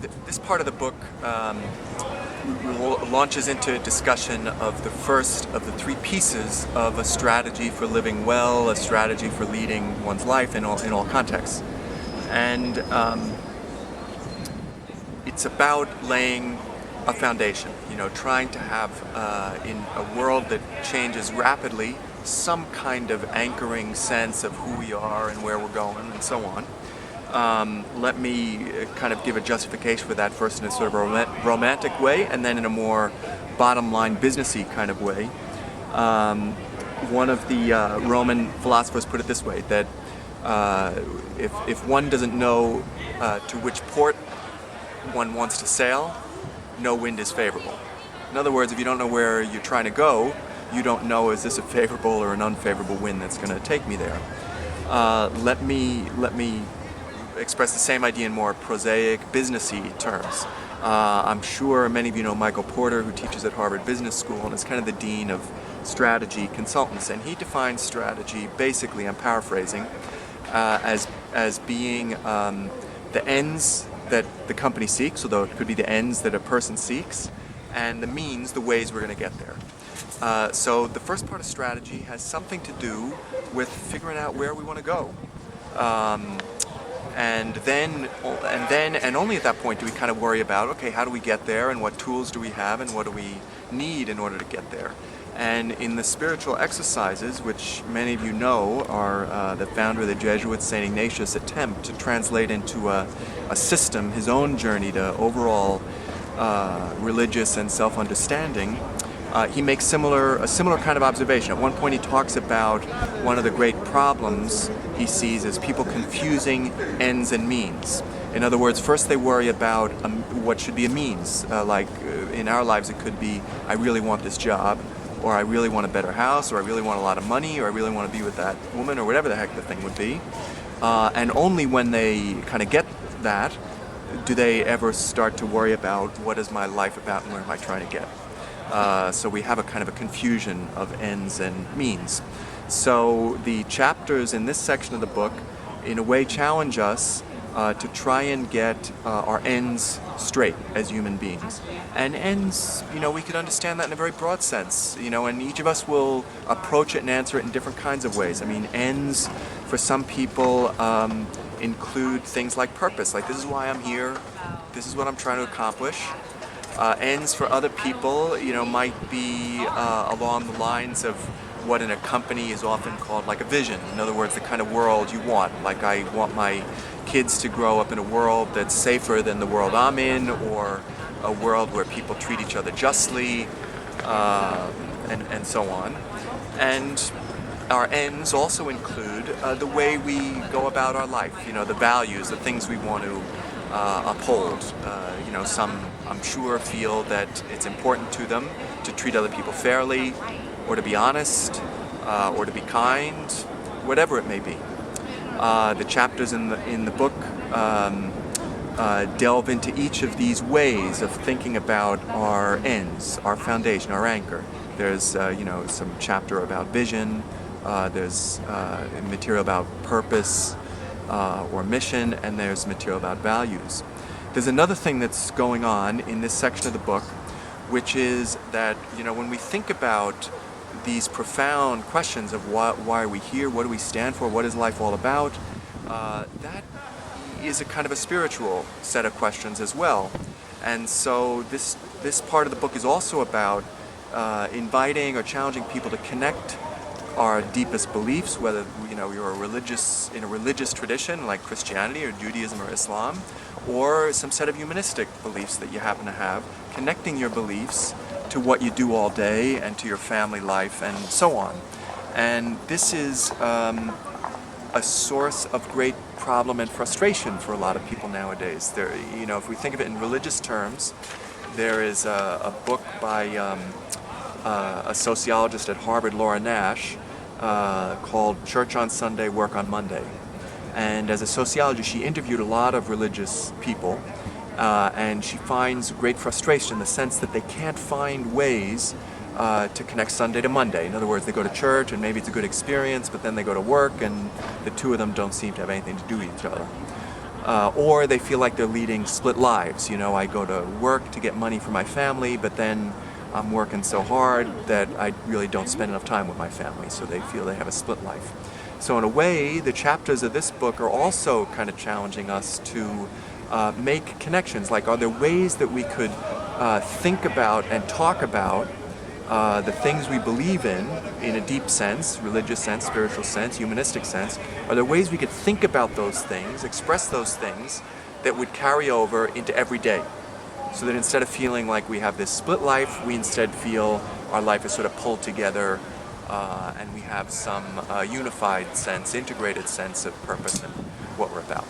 this part of the book launches into a discussion of the first of the three pieces of a strategy for living well, a strategy for leading one's life in all contexts. And it's about laying a foundation, trying to have, in a world that changes rapidly, some kind of anchoring sense of who we are and where we're going and so on. Let me kind of give a justification for that first in a sort of a romantic way, and then in a more bottom line businessy kind of way. One of the Roman philosophers put it this way, that if one doesn't know to which port one wants to sail, no wind is favorable. In other words, if you don't know where you're trying to go, you don't know, is this a favorable or an unfavorable wind that's going to take me there. Let me express the same idea in more prosaic, businessy terms. I'm sure many of you know Michael Porter, who teaches at Harvard Business School and is kind of the dean of strategy consultants, and he defines strategy basically, I'm paraphrasing, as being the ends that the company seeks, although it could be the ends that a person seeks, and the means, the ways we're going to get there. So the first part of strategy has something to do with figuring out where we want to go. And then only at that point do we kind of worry about, okay, how do we get there, and what tools do we have, and what do we need in order to get there. And in the spiritual exercises, which many of you know are the founder of the Jesuits, St. Ignatius' attempt to translate into a system his own journey to overall religious and self-understanding, he makes a similar kind of observation. At one point he talks about one of the great problems he sees as people confusing ends and means. In other words, first they worry about what should be a means. In our lives it could be, I really want this job, or I really want a better house, or I really want a lot of money, or I really want to be with that woman, or whatever the heck the thing would be. And only when they kind of get that do they ever start to worry about what is my life about and where am I trying to get. So we have a kind of a confusion of ends and means. So the chapters in this section of the book in a way challenge us to try and get our ends straight as human beings. And ends, we could understand that in a very broad sense, and each of us will approach it and answer it in different kinds of ways. I mean, ends for some people include things like purpose, like this is why I'm here, this is what I'm trying to accomplish. Ends for other people, might be along the lines of what in a company is often called like a vision. In other words, the kind of world you want. Like I want my kids to grow up in a world that's safer than the world I'm in, or a world where people treat each other justly, and so on. And our ends also include the way we go about our life, the values, the things we want to uphold. Some, I'm sure, feel that it's important to them to treat other people fairly, or to be honest, or to be kind, whatever it may be. The chapters in the book delve into each of these ways of thinking about our ends, our foundation, our anchor. There's some chapter about vision. There's material about purpose or mission, and there's material about values. There's another thing that's going on in this section of the book, which is that when we think about these profound questions of why are we here, what do we stand for, what is life all about, that is a kind of a spiritual set of questions as well. And so this part of the book is also about inviting or challenging people to connect our deepest beliefs, whether you're in a religious tradition like Christianity or Judaism or Islam, or some set of humanistic beliefs that you happen to have, connecting your beliefs to what you do all day and to your family life and so on. And this is a source of great problem and frustration for a lot of people nowadays. If we think of it in religious terms, there is a book by a sociologist at Harvard, Laura Nash, called Church on Sunday, Work on Monday. And as a sociologist, she interviewed a lot of religious people, and she finds great frustration in the sense that they can't find ways to connect Sunday to Monday. In other words, they go to church and maybe it's a good experience, but then they go to work and the two of them don't seem to have anything to do with each other. or they feel like they're leading split lives. You know, I go to work to get money for my family, but then I'm working so hard that I really don't spend enough time with my family, so they feel they have a split life. So in a way, the chapters of this book are also kind of challenging us to make connections. Like, are there ways that we could think about and talk about the things we believe in a deep sense, religious sense, spiritual sense, humanistic sense? Are there ways we could think about those things, express those things, that would carry over into every day? So that instead of feeling like we have this split life, we instead feel our life is sort of pulled together, and we have some unified sense, integrated sense of purpose and what we're about.